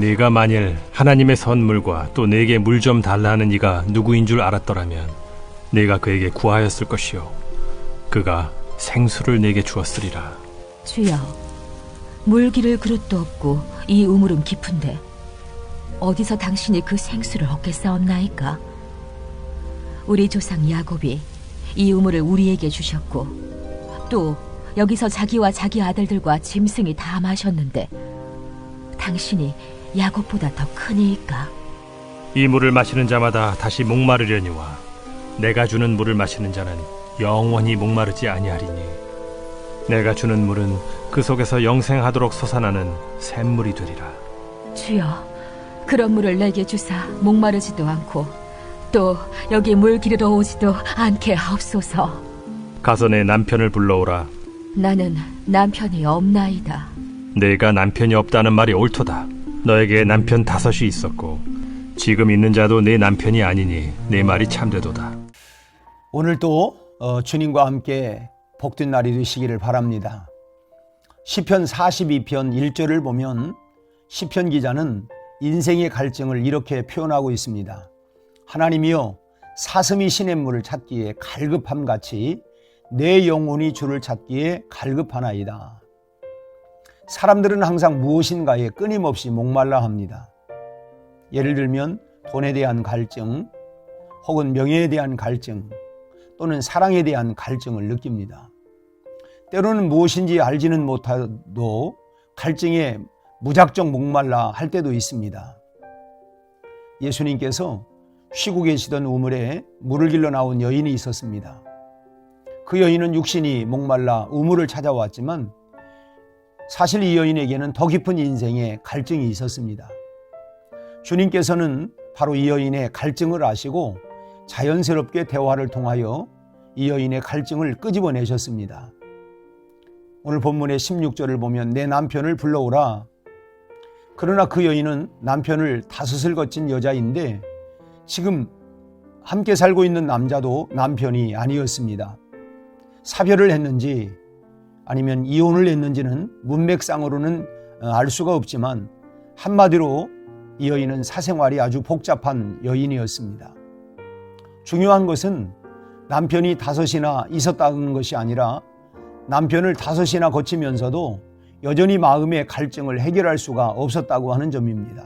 네가 만일 하나님의 선물과 또 내게 물 좀 달라는 이가 누구인 줄 알았더라면 네가 그에게 구하였을 것이요 그가 생수를 내게 주었으리라. 주여, 물 기를 그릇도 없고 이 우물은 깊은데 어디서 당신이 그 생수를 얻겠사옵나이까? 우리 조상 야곱이 이 우물을 우리에게 주셨고 또 여기서 자기와 자기 아들들과 짐승이 다 마셨는데 당신이 야곱보다 더 크니이까? 이 물을 마시는 자마다 다시 목마르려니와 내가 주는 물을 마시는 자는 영원히 목마르지 아니하리니 내가 주는 물은 그 속에서 영생하도록 솟아나는 샘물이 되리라. 주여, 그런 물을 내게 주사 목마르지도 않고 또 여기 물 기르러 오지도 않게 하옵소서. 가서 내 남편을 불러오라. 나는 남편이 없나이다. 내가 남편이 없다는 말이 옳도다. 너에게 남편 5이 있었고 지금 있는 자도 내 남편이 아니니 내 말이 참되도다. 오늘도 주님과 함께 복된 날이 되시기를 바랍니다. 시편 42편 1절을 보면 시편 기자는 인생의 갈증을 이렇게 표현하고 있습니다. 하나님이여, 사슴이 시냇물을 찾기에 갈급함같이 내 영혼이 주를 찾기에 갈급하나이다. 사람들은 항상 무엇인가에 끊임없이 목말라 합니다. 예를 들면 돈에 대한 갈증, 혹은 명예에 대한 갈증, 또는 사랑에 대한 갈증을 느낍니다. 때로는 무엇인지 알지는 못해도 갈증에 무작정 목말라 할 때도 있습니다. 예수님께서 쉬고 계시던 우물에 물을 길러 나온 여인이 있었습니다. 그 여인은 육신이 목말라 우물을 찾아왔지만 사실 이 여인에게는 더 깊은 인생의 갈증이 있었습니다. 주님께서는 바로 이 여인의 갈증을 아시고 자연스럽게 대화를 통하여 이 여인의 갈증을 끄집어내셨습니다. 오늘 본문의 16절을 보면 내 남편을 불러오라. 그러나 그 여인은 남편을 5을 거친 여자인데 지금 함께 살고 있는 남자도 남편이 아니었습니다. 사별을 했는지 아니면 이혼을 했는지는 문맥상으로는 알 수가 없지만 한마디로 이 여인은 사생활이 아주 복잡한 여인이었습니다. 중요한 것은 남편이 5이나 있었다는 것이 아니라 남편을 5이나 거치면서도 여전히 마음의 갈증을 해결할 수가 없었다고 하는 점입니다.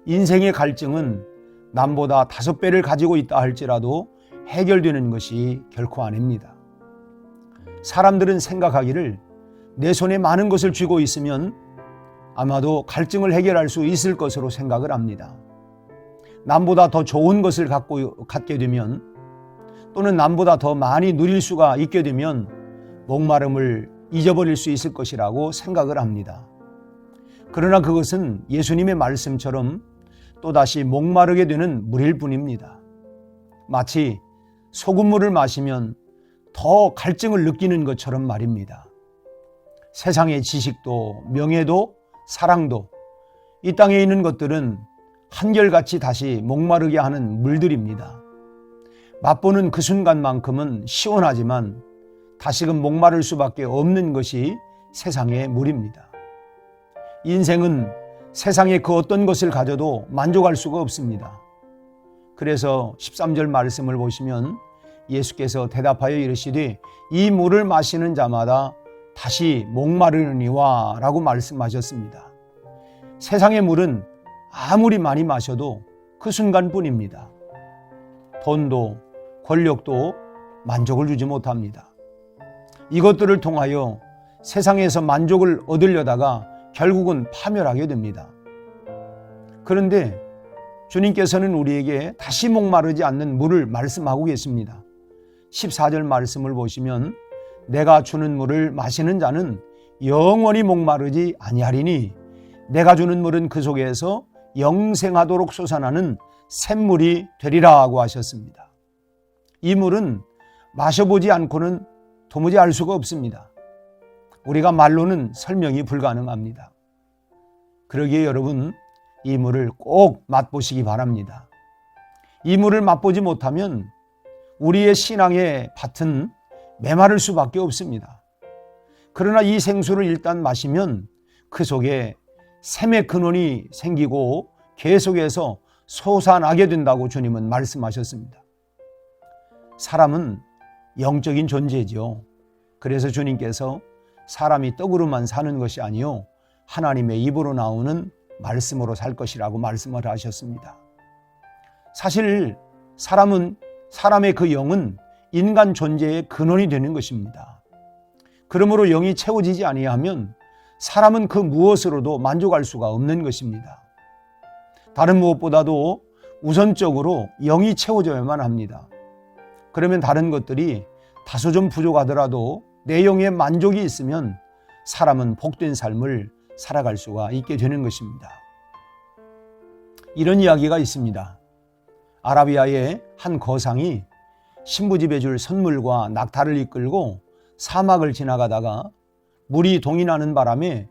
인생의 갈증은 남보다 5배를 가지고 있다 할지라도 해결되는 것이 결코 아닙니다. 사람들은 생각하기를 내 손에 많은 것을 쥐고 있으면 아마도 갈증을 해결할 수 있을 것으로 생각을 합니다. 남보다 더 좋은 것을 갖게 되면 또는 남보다 더 많이 누릴 수가 있게 되면 목마름을 잊어버릴 수 있을 것이라고 생각을 합니다. 그러나 그것은 예수님의 말씀처럼 또다시 목마르게 되는 물일 뿐입니다. 마치 소금물을 마시면 더 갈증을 느끼는 것처럼 말입니다. 세상의 지식도 명예도 사랑도 이 땅에 있는 것들은 한결같이 다시 목마르게 하는 물들입니다. 맛보는 그 순간만큼은 시원하지만 다시금 목마를 수밖에 없는 것이 세상의 물입니다. 인생은 세상의 그 어떤 것을 가져도 만족할 수가 없습니다. 그래서 13절 말씀을 보시면 예수께서 대답하여 이르시되 이 물을 마시는 자마다 다시 목마르느니와 라고 말씀하셨습니다. 세상의 물은 아무리 많이 마셔도 그 순간뿐입니다. 돈도 권력도 만족을 주지 못합니다. 이것들을 통하여 세상에서 만족을 얻으려다가 결국은 파멸하게 됩니다. 그런데 주님께서는 우리에게 다시 목마르지 않는 물을 말씀하고 계십니다. 14절 말씀을 보시면 내가 주는 물을 마시는 자는 영원히 목마르지 아니하리니 내가 주는 물은 그 속에서 영생하도록 솟아나는 샘물이 되리라 하고 하셨습니다. 이 물은 마셔보지 않고는 도무지 알 수가 없습니다. 우리가 말로는 설명이 불가능합니다. 그러기에 여러분 이 물을 꼭 맛보시기 바랍니다. 이 물을 맛보지 못하면 우리의 신앙의 밭은 메마를 수밖에 없습니다. 그러나 이 생수를 일단 마시면 그 속에 샘의 근원이 생기고 계속해서 솟아나게 된다고 주님은 말씀하셨습니다. 사람은 영적인 존재죠. 그래서 주님께서 사람이 떡으로만 사는 것이 아니요 하나님의 입으로 나오는 말씀으로 살 것이라고 말씀을 하셨습니다. 사실 사람의 그 영은 인간 존재의 근원이 되는 것입니다. 그러므로 영이 채워지지 아니하면 사람은 그 무엇으로도 만족할 수가 없는 것입니다. 다른 무엇보다도 우선적으로 영이 채워져야만 합니다. 그러면 다른 것들이 다소 좀 부족하더라도 내 영에 만족이 있으면 사람은 복된 삶을 살아갈 수가 있게 되는 것입니다. 이런 이야기가 있습니다. 아라비아의 한 거상이 신부집에 줄 선물과 낙타를 이끌고 사막을 지나가다가 물이 동이나는 바람에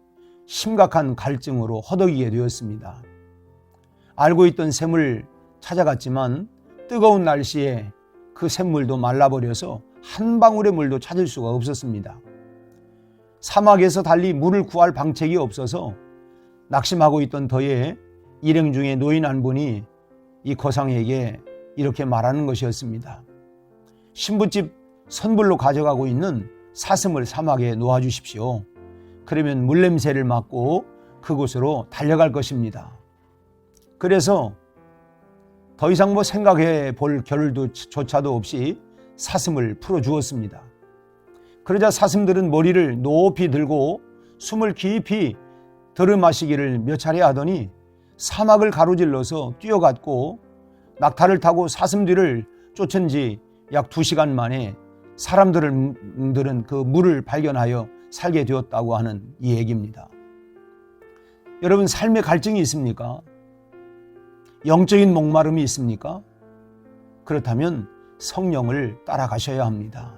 심각한 갈증으로 허덕이게 되었습니다. 알고 있던 샘을 찾아갔지만 뜨거운 날씨에 그 샘물도 말라버려서 한 방울의 물도 찾을 수가 없었습니다. 사막에서 달리 물을 구할 방책이 없어서 낙심하고 있던 터에 일행 중에 노인 한 분이 이 거상에게 이렇게 말하는 것이었습니다. 신부집 선불로 가져가고 있는 사슴을 사막에 놓아주십시오. 그러면 물냄새를 맡고 그곳으로 달려갈 것입니다. 그래서 더 이상 생각해 볼 겨를조차도 없이 사슴을 풀어주었습니다. 그러자 사슴들은 머리를 높이 들고 숨을 깊이 들이마시기를 몇 차례 하더니 사막을 가로질러서 뛰어갔고 낙타를 타고 사슴 뒤를 쫓은 지 약 2시간 만에 사람들은 그 물을 발견하여 살게 되었다고 하는 이 얘기입니다. 여러분, 삶의 갈증이 있습니까? 영적인 목마름이 있습니까? 그렇다면 성령을 따라가셔야 합니다.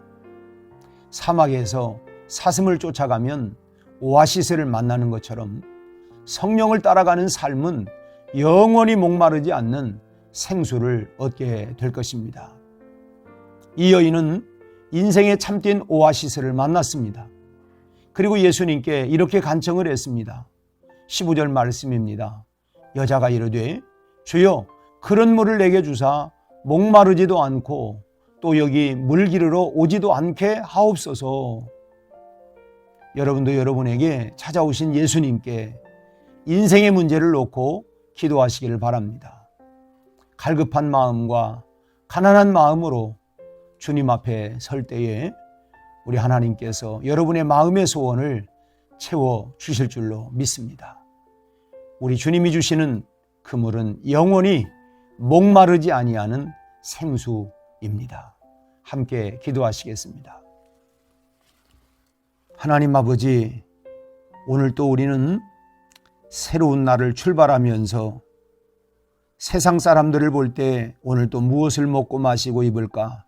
사막에서 사슴을 쫓아가면 오아시스를 만나는 것처럼 성령을 따라가는 삶은 영원히 목마르지 않는 생수를 얻게 될 것입니다. 이 여인은 인생에 참된 오아시스를 만났습니다. 그리고 예수님께 이렇게 간청을 했습니다. 15절 말씀입니다. 여자가 이르되 주여 그런 물을 내게 주사 목마르지도 않고 또 여기 물 기르러 오지도 않게 하옵소서. 여러분도 여러분에게 찾아오신 예수님께 인생의 문제를 놓고 기도하시기를 바랍니다. 갈급한 마음과 가난한 마음으로 주님 앞에 설 때에 우리 하나님께서 여러분의 마음의 소원을 채워 주실 줄로 믿습니다. 우리 주님이 주시는 그 물은 영원히 목마르지 아니하는 생수입니다. 함께 기도하시겠습니다. 하나님 아버지, 오늘 또 우리는 새로운 날을 출발하면서 세상 사람들을 볼 때 오늘 또 무엇을 먹고 마시고 입을까?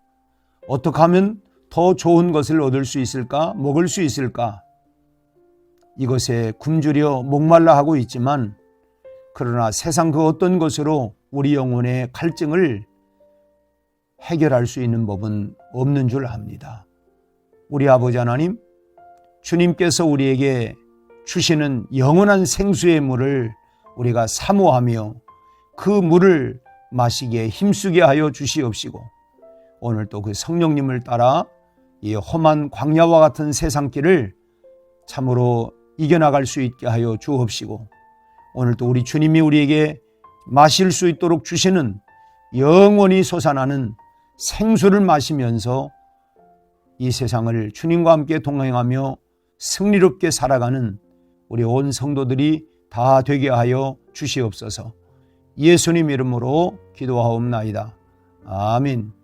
어떻게 하면 더 좋은 것을 얻을 수 있을까? 먹을 수 있을까? 이것에 굶주려 목말라 하고 있지만 그러나 세상 그 어떤 것으로 우리 영혼의 갈증을 해결할 수 있는 법은 없는 줄 압니다. 우리 아버지 하나님, 주님께서 우리에게 주시는 영원한 생수의 물을 우리가 사모하며 그 물을 마시기에 힘쓰게 하여 주시옵시고 오늘 또 그 성령님을 따라 이 험한 광야와 같은 세상길을 참으로 이겨나갈 수 있게 하여 주옵시고 오늘 또 우리 주님이 우리에게 마실 수 있도록 주시는 영원히 솟아나는 생수를 마시면서 이 세상을 주님과 함께 동행하며 승리롭게 살아가는 우리 온 성도들이 다 되게 하여 주시옵소서. 예수님 이름으로 기도하옵나이다. 아멘.